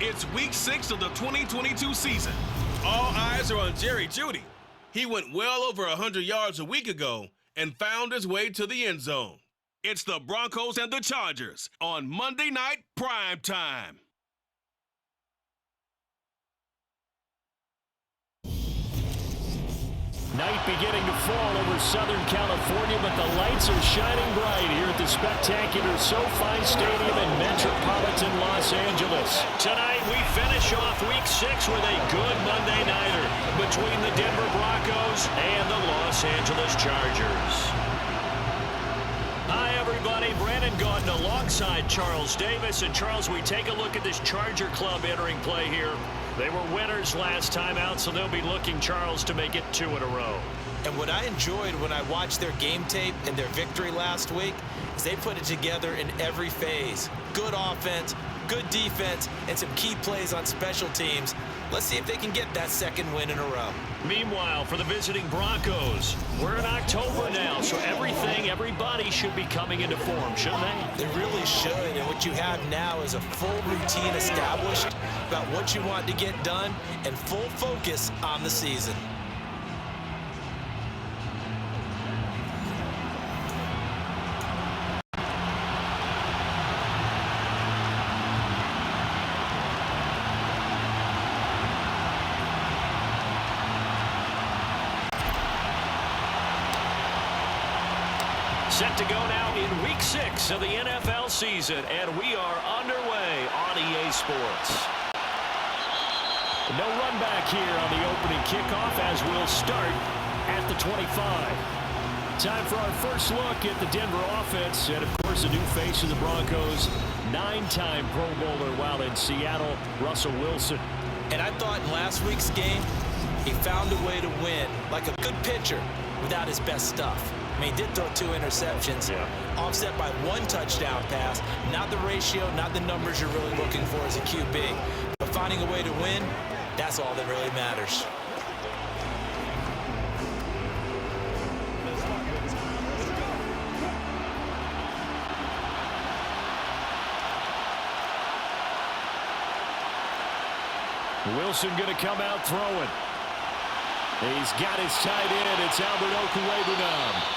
It's week 6 of the 2022 season. All eyes are on Jerry Jeudy. He went well over 100 yards a week ago and found his way to the end zone. It's the Broncos and the Chargers on Monday Night Prime Time. Night beginning to fall over Southern California, but the lights are shining bright here at the spectacular SoFi Stadium in metropolitan Los Angeles. Tonight we finish off Week 6 with a good Monday nighter between the Denver Broncos and the Los Angeles Chargers. Hi everybody, Brandon Gautin alongside Charles Davis. And Charles, we take a look at this Charger club entering play here. They were winners last time out, so they'll be looking, Charles, to make it 2 in a row. And what I enjoyed when I watched their game tape and their victory last week is they put it together in every phase. Good offense, good defense, and some key plays on special teams. Let's see if they can get that second win in a row. Meanwhile, for the visiting Broncos, we're in October now, so everybody should be coming into form, shouldn't they? They really should, and what you have now is a full routine established about what you want to get done and full focus on the season. Set to go now in Week 6 of the NFL season, and we are underway on EA Sports. No run back here on the opening kickoff as we'll start at the 25. Time for our first look at the Denver offense, and of course a new face of the Broncos, 9-time Pro Bowler while in Seattle, Russell Wilson. And I thought in last week's game, he found a way to win, like a good pitcher, without his best stuff. I mean, he did throw 2 interceptions, offset by 1 touchdown pass. Not the ratio, not the numbers you're really looking for as a QB. But finding a way to win, that's all that really matters. Wilson going to come out throwing. He's got his tight end. It's Albert Okwuegbunam.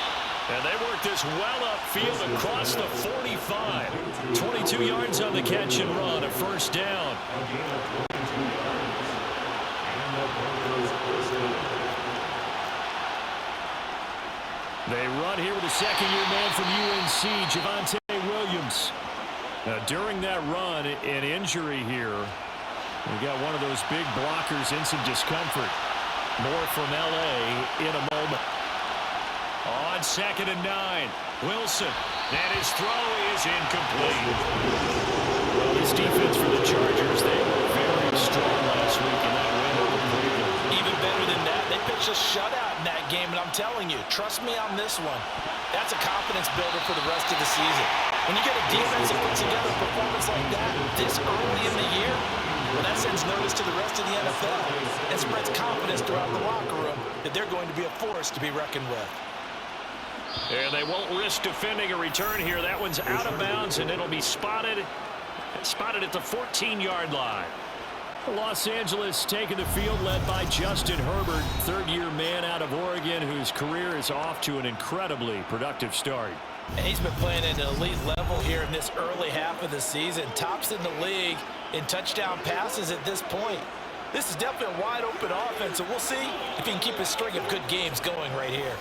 And they work this well upfield across the 45. 22 yards on the catch and run, a first down. They run here with a second-year man from UNC, Javonte Williams. Now, during that run, an injury here. We got one of those big blockers in some discomfort. More from L.A. in a moment. On 2nd and 9, Wilson, and his throw is incomplete. Well, this defense for the Chargers, they were very strong last week in that win over Cleveland. Even better than that, they pitched a shutout in that game, and I'm telling you, trust me on this one. That's a confidence builder for the rest of the season. When you get a defense that puts together a performance like that this early in the year, well, that sends notice to the rest of the NFL and spreads confidence throughout the locker room that they're going to be a force to be reckoned with. And they won't risk defending a return here. That one's out of bounds, and it'll be spotted at the 14-yard line. Los Angeles taking the field led by Justin Herbert, third-year man out of Oregon, whose career is off to an incredibly productive start. And he's been playing at an elite level here in this early half of the season. Tops in the league in touchdown passes at this point. This is definitely a wide-open offense, and we'll see if he can keep his string of good games going right here.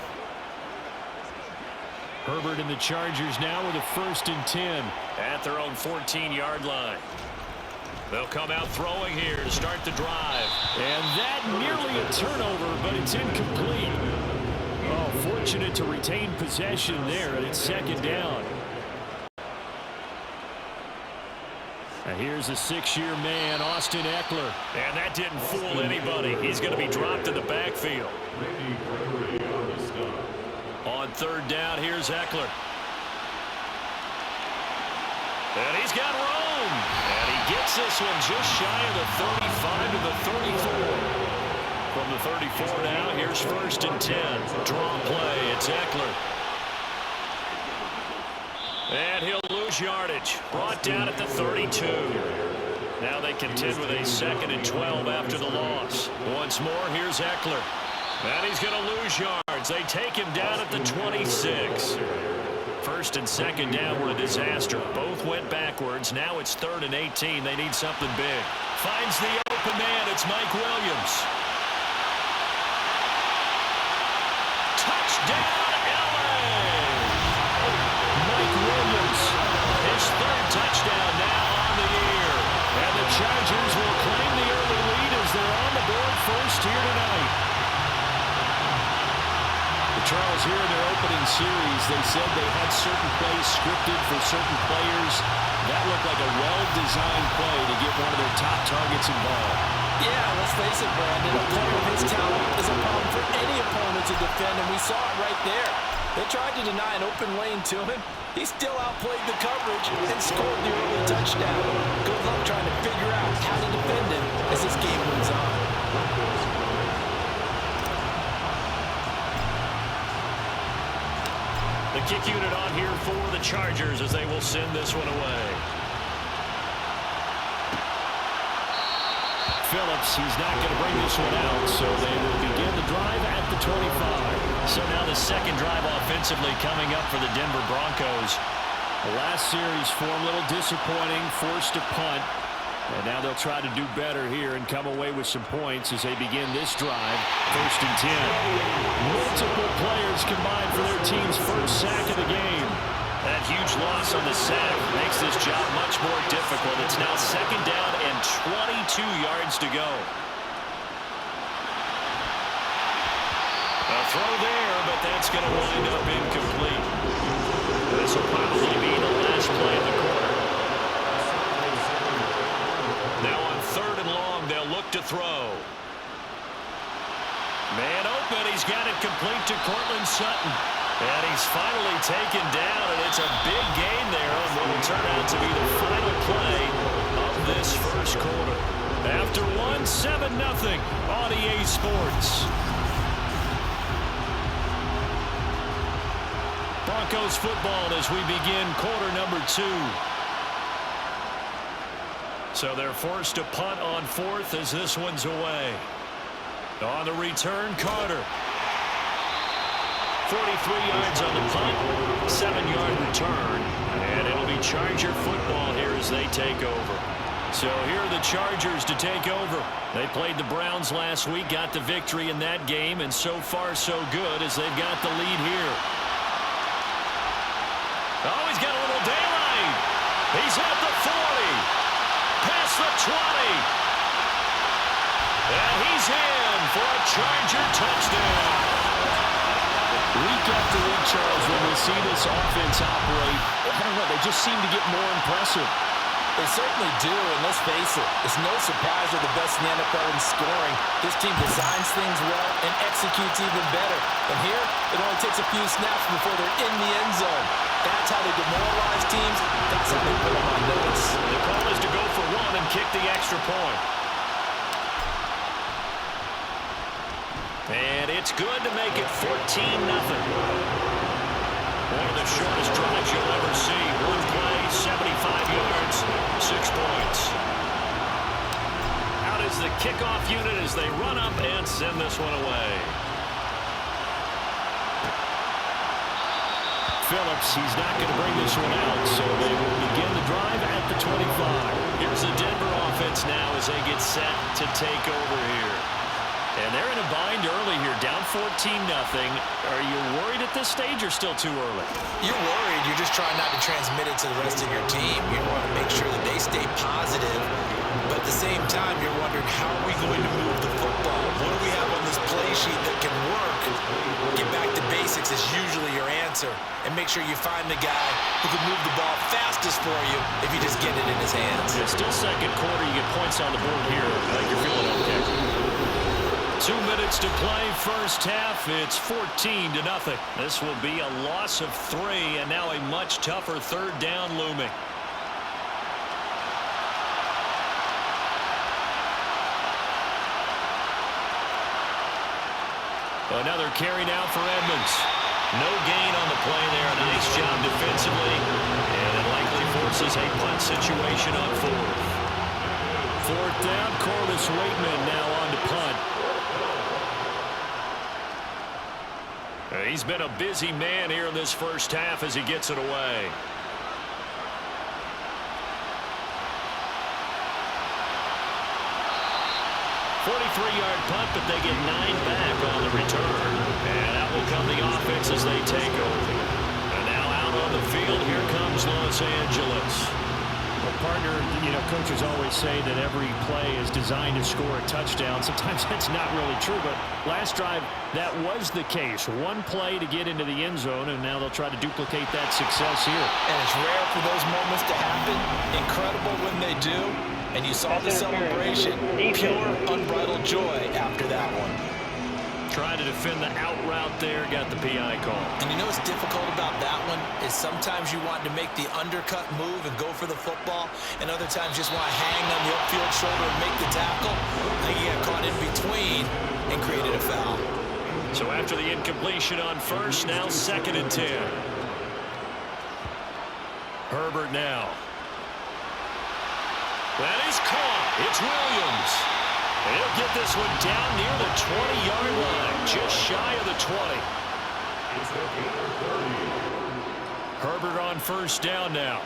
Herbert and the Chargers now with a 1st and 10 at their own 14-yard line. They'll come out throwing here to start the drive. And that nearly a turnover, but it's incomplete. Oh, fortunate to retain possession there, and it's 2nd down. And here's a 6-year man, Austin Eckler. And that didn't fool anybody. He's going to be dropped in the backfield. On 3rd down, here's Eckler. And he's got room. And he gets this one just shy of the 35 to the 34. From the 34 now, here's 1st and 10. Draw play, it's Eckler. And he'll lose yardage. Brought down at the 32. Now they contend with a 2nd and 12 after the loss. Once more, here's Eckler. And he's going to lose yards. They take him down at the 26. First and second down were a disaster. Both went backwards. Now it's 3rd and 18. They need something big. Finds the open man. It's Mike Williams. Touchdown, LA! Mike Williams, his 3rd touchdown now on the year. And the Chargers will claim the early lead as they're on the board first here tonight. Charles, here in their opening series, they said they had certain plays scripted for certain players. That looked like a well-designed play to get one of their top targets involved. Yeah, let's face it, Brandon. A player of his talent is a problem for any opponent to defend, and we saw it right there. They tried to deny an open lane to him. He still outplayed the coverage and scored the early touchdown. Good luck trying to figure out how to defend him as this game moves on. The kick unit on here for the Chargers as they will send this one away. Phillips, he's not going to bring this one out, so they will begin the drive at the 25. So now the second drive offensively coming up for the Denver Broncos. The last series form a little disappointing, forced to punt. And now they'll try to do better here and come away with some points as they begin this drive. 1st and 10. Multiple players combined for their team's first sack of the game. That huge loss on the sack makes this job much more difficult. It's now 2nd down and 22 yards to go. A throw there, but that's going to wind up incomplete. This will probably be the last play of the quarter. Now on 3rd and long, they'll look to throw. Man open, he's got it complete to Cortland Sutton. And he's finally taken down, and it's a big gain there on what will turn out to be the final play of this first quarter. After 7-0 on EA Sports. Broncos football as we begin quarter number 2. So they're forced to punt on 4th as this one's away. On the return, Carter. 43 yards on the punt, 7-yard return, and it'll be Charger football here as they take over. So here are the Chargers to take over. They played the Browns last week, got the victory in that game, and so far so good as they've got the lead here. Oh, he's got a little daylight. He's at the 40, past the 20. And he's in for a Charger touchdown. Week after week, Charles, when we see this offense operate, I don't know, they just seem to get more impressive. They certainly do, and let's face it, it's no surprise they're the best in the NFL in scoring. This team designs things well and executes even better. And here, it only takes a few snaps before they're in the end zone. That's how they demoralize teams. That's how they put them on notice. The call is to go for 1 and kick the extra point. And it's good to make it 14-0. One of the shortest drives you'll ever see. One play, 75 yards, 6 points. Out is the kickoff unit as they run up and send this one away. Phillips, he's not going to bring this one out, so they will begin the drive at the 25. Here's the Denver offense now as they get set to take over here. And they're in a bind early here, down 14-0. Are you worried at this stage or still too early? You're worried. You're just trying not to transmit it to the rest of your team. You want to make sure that they stay positive. But at the same time, you're wondering, how are we going to move the football? What do we have on this play sheet that can work? Get back to basics is usually your answer. And make sure you find the guy who can move the ball fastest for you if you just get it in his hands. Yeah, still second quarter. You get points on the board here. I think you're feeling okay. 2 minutes to play first half. It's 14-0. This will be a loss of 3 and now a much tougher 3rd down looming. Another carry now for Edmonds. No gain on the play there. Nice job defensively. And it likely forces a punt situation on 4th. 4th down. Corliss Waitman now on to punt. He's been a busy man here in this first half as he gets it away. .43-yard punt, but they get 9 back on the return. And out will come the offense as they take over. And now out on the field, here comes Los Angeles. Well, partner, coaches always say that every play is designed to score a touchdown. Sometimes that's not really true, but last drive, that was the case. One play to get into the end zone, and now they'll try to duplicate that success here. And it's rare for those moments to happen. Incredible when they do. And you saw the celebration. Pure, unbridled joy after that one. Trying to defend the out route there, got the PI call. And you know what's difficult about that one is sometimes you want to make the undercut move and go for the football, and other times you just want to hang on the upfield shoulder and make the tackle. I think he got caught in between and created a foul. So after the incompletion on first, now 2nd and 10. Herbert now. That is caught. It's Williams. He'll get this one down near the 20-yard line, just shy of the 20. Herbert on first down now.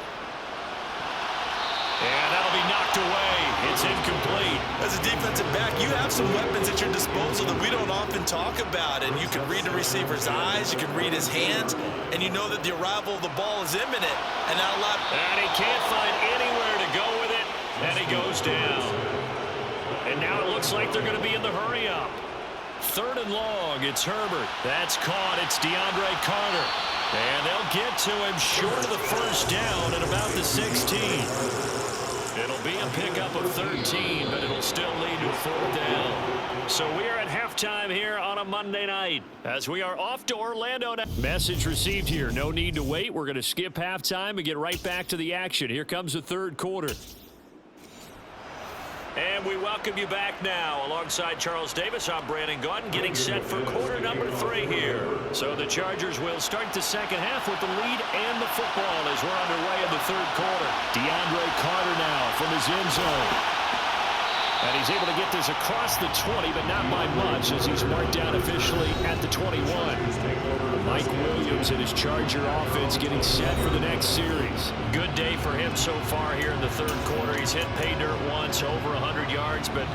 And that'll be knocked away. It's incomplete. As a defensive back, you have some weapons at your disposal that we don't often talk about. And you can read the receiver's eyes, you can read his hands, and you know that the arrival of the ball is imminent. And he can't find anywhere to go with it, and he goes down. And now it looks like they're going to be in the hurry-up. 3rd and long, it's Herbert. That's caught. It's DeAndre Carter. And they'll get to him short of the first down at about the 16. It'll be a pickup of 13, but it'll still lead to a 4th down. So we are at halftime here on a Monday night as we are off to Orlando now. Message received here. No need to wait. We're going to skip halftime and get right back to the action. Here comes the 3rd quarter. And we welcome you back now. Alongside Charles Davis, I'm Brandon Gaudin, getting set for quarter number 3 here. So the Chargers will start the second half with the lead and the football as we're underway in the 3rd quarter. DeAndre Carter now from his end zone. And he's able to get this across the 20, but not by much as he's marked down officially at the 21. Mike Williams and his Charger offense getting set for the next series. Good day for him so far here in the 3rd quarter. He's hit pay dirt once, over 100 yards, but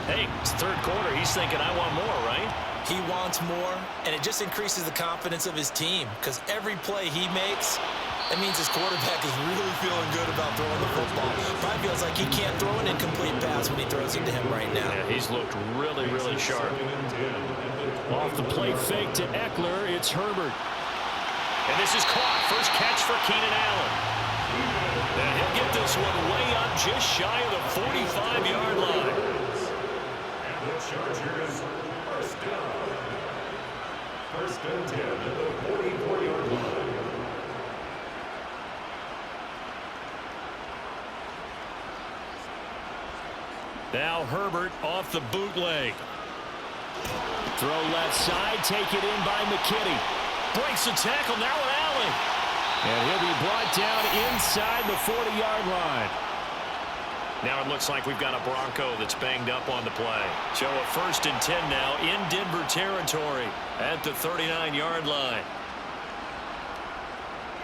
hey, it's 3rd quarter. He's thinking, I want more, right? He wants more, and it just increases the confidence of his team because every play he makes, that means his quarterback is really feeling good about throwing the football. Probably feels like he can't throw an incomplete pass when he throws it to him right now. Yeah, he's looked really, really sharp. Off the play fake to Eckler, it's Herbert. And this is caught. First catch for Keenan Allen. And he'll get this one way up just shy of the 45-yard line. And the Chargers first down. 1st and 10 at the 44-yard line. Now Herbert off the bootleg. Throw left side, take it in by McKinney. Breaks the tackle, now with Allen. And he'll be brought down inside the 40-yard line. Now it looks like we've got a Bronco that's banged up on the play. So a 1st and 10 now in Denver territory at the 39-yard line.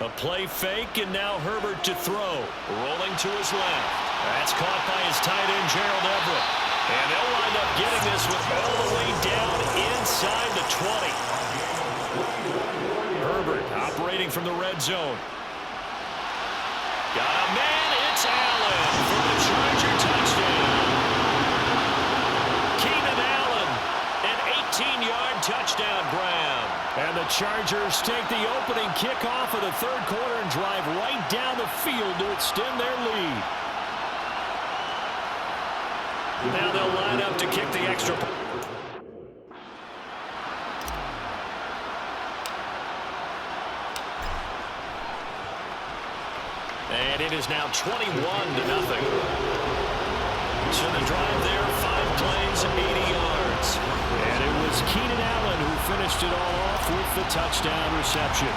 A play fake, and now Herbert to throw. Rolling to his left. That's caught by his tight end, Gerald Everett. And they'll wind up getting this one all the way down inside the 20. Herbert operating from the red zone. Got a man, it's Allen for the Charger touchdown. Keenan Allen, an 18-yard touchdown grab. And the Chargers take the opening kickoff of the 3rd quarter and drive right down the field to extend their lead. Now they'll line up to kick the extra point. And it is now 21-0. So the drive there, 5 plays, 80 yards. And it was Keenan Allen who finished it all off with the touchdown reception.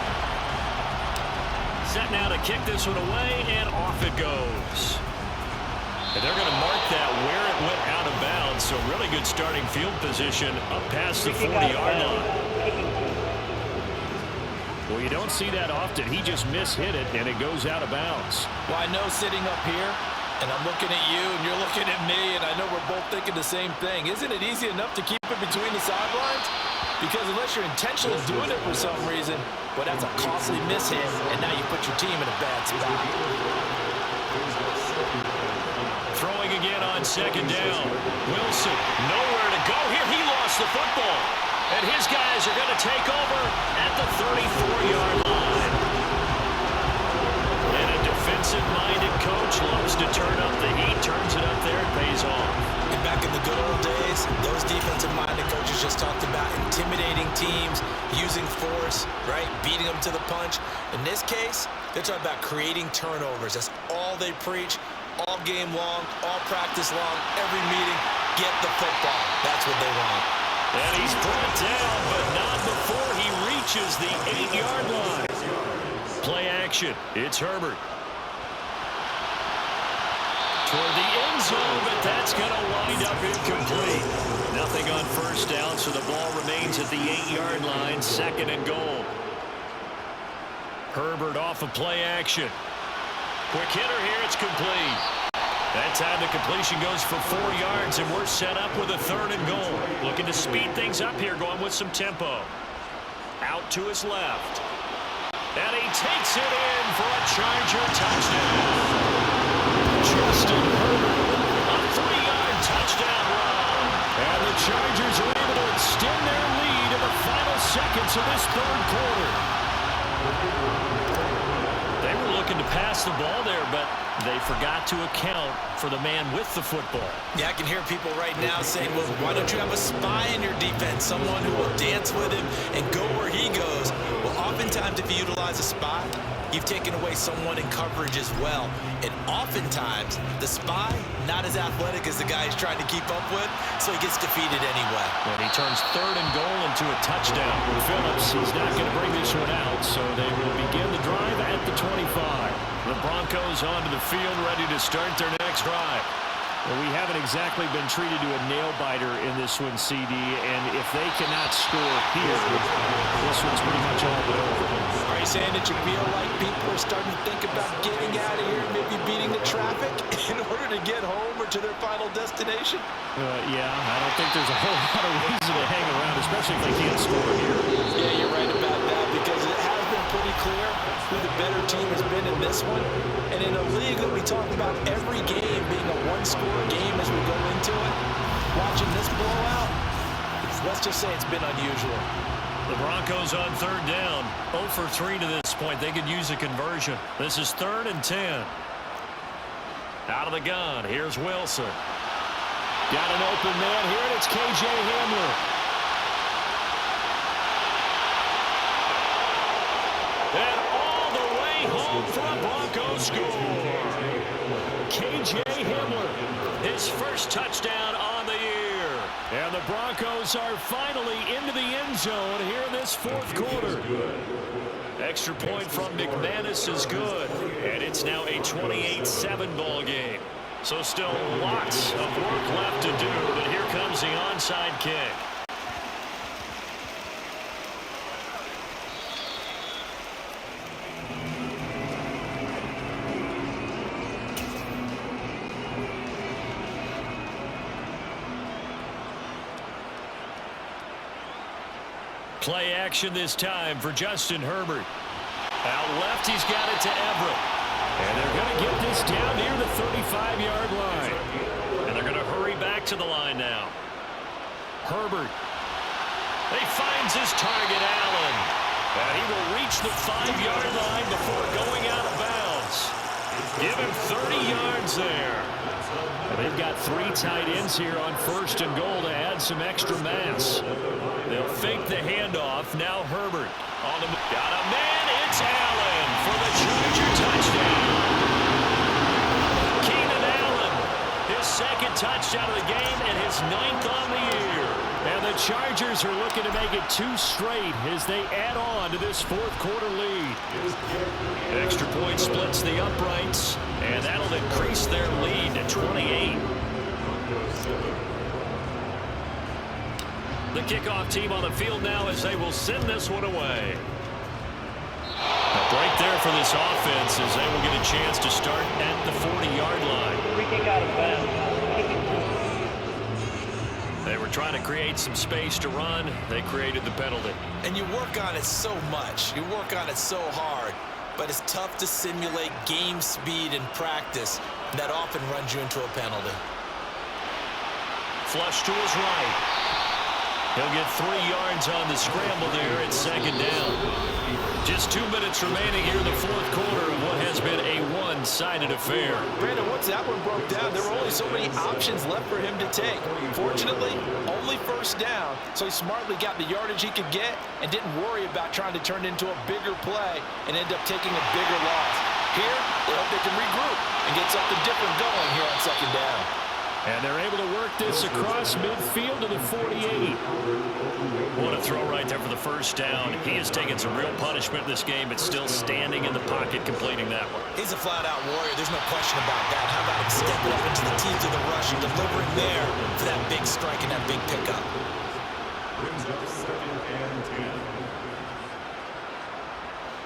Set now to kick this one away, and off it goes. And they're going to mark that where it went out of bounds. So really good starting field position up past the 40-yard line. Well, you don't see that often. He just mishit it, and it goes out of bounds. Well, I know sitting up here, and I'm looking at you, and you're looking at me, and I know we're both thinking the same thing. Isn't it easy enough to keep it between the sidelines? Because unless you're intentionally doing it for some reason, well, that's a costly mishit, and now you put your team in a bad spot. Throwing again on second down. Wilson, nowhere to go here. He lost the football. And his guys are going to take over at the 34-yard line. And a defensive-minded coach loves to turn up the heat, turns it up there, it pays off. And back in the good old days, those defensive-minded coaches just talked about intimidating teams, using force, right, beating them to the punch. In this case, they're talking about creating turnovers. That's all they preach, all game long, all practice long, every meeting. Get the football. That's what they want. And he's brought down, but not before he reaches the 8-yard line. Play action. It's Herbert. Toward the end zone, but that's going to wind up incomplete. Nothing on first down, so the ball remains at the 8-yard line, second and goal. Herbert off of play action. Quick hitter here, it's complete. That time the completion goes for 4 yards, and we're set up with a third and goal. Looking to speed things up here, going with some tempo. Out to his left. And he takes it in for a Charger touchdown. Justin Herbert, a 3-yard touchdown run. And the Chargers are able to extend their lead in the final seconds of this third quarter. They were looking to pass the ball there, but they forgot to account for the man with the football. Yeah, I can hear people right now saying, well, why don't you have a spy in your defense, someone who will dance with him and go where he goes? Well, oftentimes if you utilize a spy, you've taken away someone in coverage as well. And oftentimes, the spy, not as athletic as the guy he's trying to keep up with, so he gets defeated anyway. And he turns third and goal into a touchdown. Phillips, he's not going to bring this one out, so they will begin the drive at the 25. The Broncos onto the field, ready to start their next drive. Well, we haven't exactly been treated to a nail-biter in this one, CD, and if they cannot score here, this one's pretty much all but over. Are you saying that you feel like people are starting to think about getting out of here, maybe beating the traffic in order to get home or to their final destination? Yeah, I don't think there's a whole lot of reason to hang around, especially if they can't score here. Yeah, you're right about that, because it has been pretty clear who the better team has been in this one. And in a league that we talk about every game being a one-score game as we go into it, watching this blowout, let's just say it's been unusual. The Broncos on third down, 0 for 3 to this point. They could use a conversion. This is 3rd and 10. Out of the gun, here's Wilson. Got an open man here, and it's K.J. Hamler. And all the way home for a Broncos score. K.J. Hamler, his first touchdown on the year. And the Broncos are finally into the end zone here in this fourth quarter. Extra point from McManus is good. And it's now a 28-7 ball game. So still lots of work left to do, but here comes the onside kick. Play action this time for Justin Herbert. Out left, he's got it to Everett. And they're going to get this down near the 35-yard line. And they're going to hurry back to the line now. Herbert. He finds his target, Allen. And he will reach the 5-yard line before going out of bounds. Give him 30 yards there. And they've got 3 tight ends here on 1st and goal to add some extra mass. They'll fake the handoff. Now Herbert. Got a man. It's Allen for the Charger touchdown. Keenan Allen, his 2nd touchdown of the game and his 9th on the year. And the Chargers are looking to make it 2 straight as they add on to this fourth quarter lead. Extra point splits the uprights, and that'll increase their lead to 28. The kickoff team on the field now as they will send this one away. A break there for this offense as they will get a chance to start at the 40-yard line. Free kick out of bounds. They were trying to create some space to run. They created the penalty. And you work on it so much. You work on it so hard. But it's tough to simulate game speed in practice. That often runs you into a penalty. Flush to his right. He'll get 3 yards on the scramble there at second down. Just 2 minutes remaining here in the fourth quarter of what has been a one-sided affair. Brandon, once that one broke down, there were only so many options left for him to take. Fortunately, only first down, so he smartly got the yardage he could get and didn't worry about trying to turn it into a bigger play and end up taking a bigger loss. Here, they hope they can regroup and get something different going here on second down. And they're able to work this across midfield to the 48. What a throw right there for the first down. He has taken some real punishment in this game, but still standing in the pocket completing that one. He's a flat-out warrior. There's no question about that. How about him stepping up into the teeth of the rush and delivering there for that big strike and that big pickup? Brings up 2nd and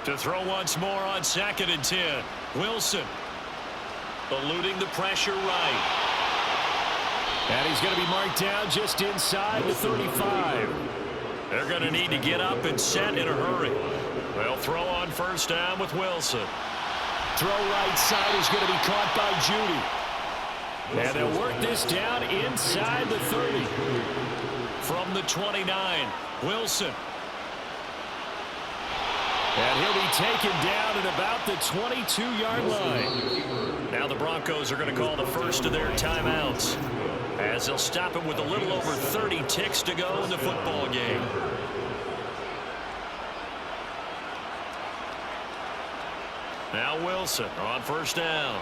10. To throw once more on 2nd and 10. Wilson eluding the pressure right. And he's going to be marked down just inside the 35. They're going to need to get up and set in a hurry. They'll throw on first down with Wilson. Throw right side is going to be caught by Judy. And they'll work this down inside the 30. From the 29, Wilson. And he'll be taken down at about the 22-yard line. Now the Broncos are going to call the first of their timeouts, as they'll stop him with a little over 30 ticks to go in the football game. Now Wilson on first down.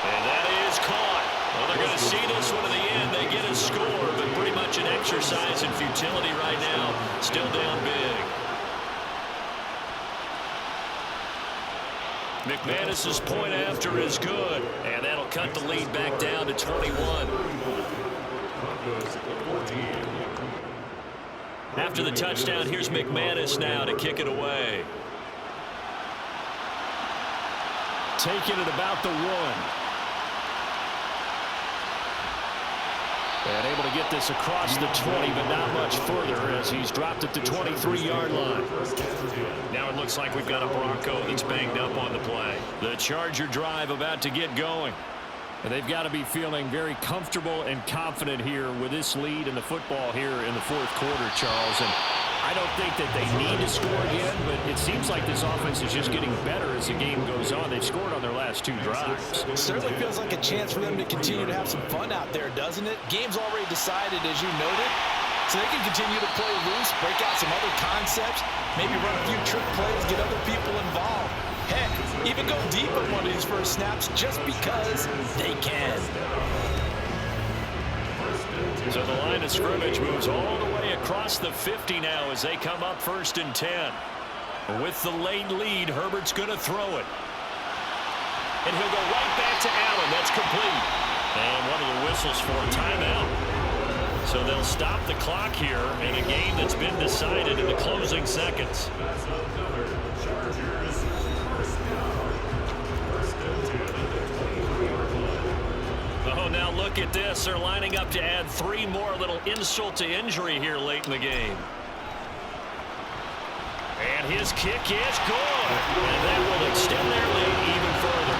And that is caught. Well, they're going to see this one to the end. They get a score, but pretty much an exercise in futility right now. Still down big. McManus's point after is good, and that'll cut the lead back down to 21. After the touchdown, here's McManus now to kick it away. Taking it about the 1. And able to get this across the 20, but not much further as he's dropped at the 23-yard line. Now it looks like we've got a Bronco that's banged up on the play. The Charger drive about to get going. And they've got to be feeling very comfortable and confident here with this lead in the football here in the fourth quarter, Charles. And I don't think that they need to score again, but it seems like this offense is just getting better as the game goes on. They've scored on their last 2 drives. It certainly feels like a chance for them to continue to have some fun out there, doesn't it? Game's already decided, as you noted, so they can continue to play loose, break out some other concepts, maybe run a few trick plays, get other people involved. Heck, even go deep on one of these first snaps just because they can. So the line of scrimmage moves all the way across the 50 now as they come up 1st and 10. With the late lead, Herbert's going to throw it. And he'll go right back to Allen. That's complete. And one of the whistles for a timeout. So they'll stop the clock here in a game that's been decided in the closing seconds. That's another Chargers first down. 1st and 10 at the 23-yard line. Oh, now look at this. They're lining up to add 3 more, a little insult to injury here late in the game. And his kick is good. And that will extend their lead even further.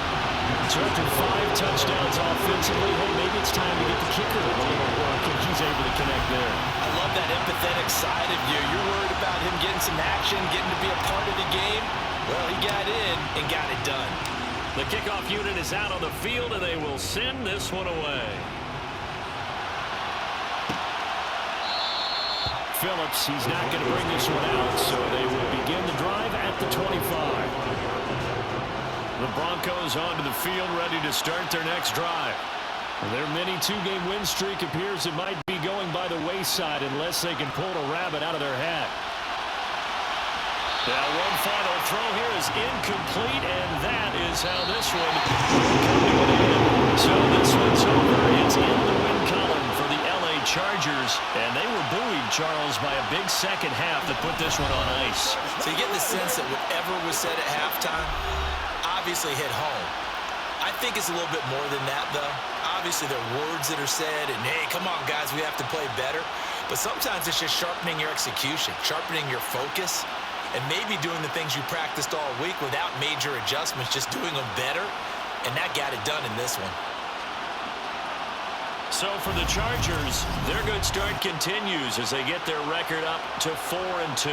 So after 5 touchdowns offensively, hey, maybe it's time to get the kicker a little work, and he's able to connect there. I love that empathetic side of you. You're worried about him getting some action, getting to be a part of the game. Well, he got in and got it done. The kickoff unit is out on the field, and they will send this one away. Phillips, he's not going to bring this one out, so they will begin the drive at the 25. The Broncos onto the field, ready to start their next drive. Their mini two-game win streak appears it might be going by the wayside unless they can pull a rabbit out of their hat. Now one final throw here is incomplete, and that is how this one will come to an end. So this one's over. It's in the win column for the LA Chargers, and they were buoyed, Charles, by a big second half that put this one on ice. So you get the sense that whatever was said at halftime obviously hit home. I think it's a little bit more than that, though. Obviously, there are words that are said, and, hey, come on, guys, we have to play better. But sometimes it's just sharpening your execution, sharpening your focus, and maybe doing the things you practiced all week without major adjustments, just doing them better, and that got it done in this one. So for the Chargers, their good start continues as they get their record up to 4-2.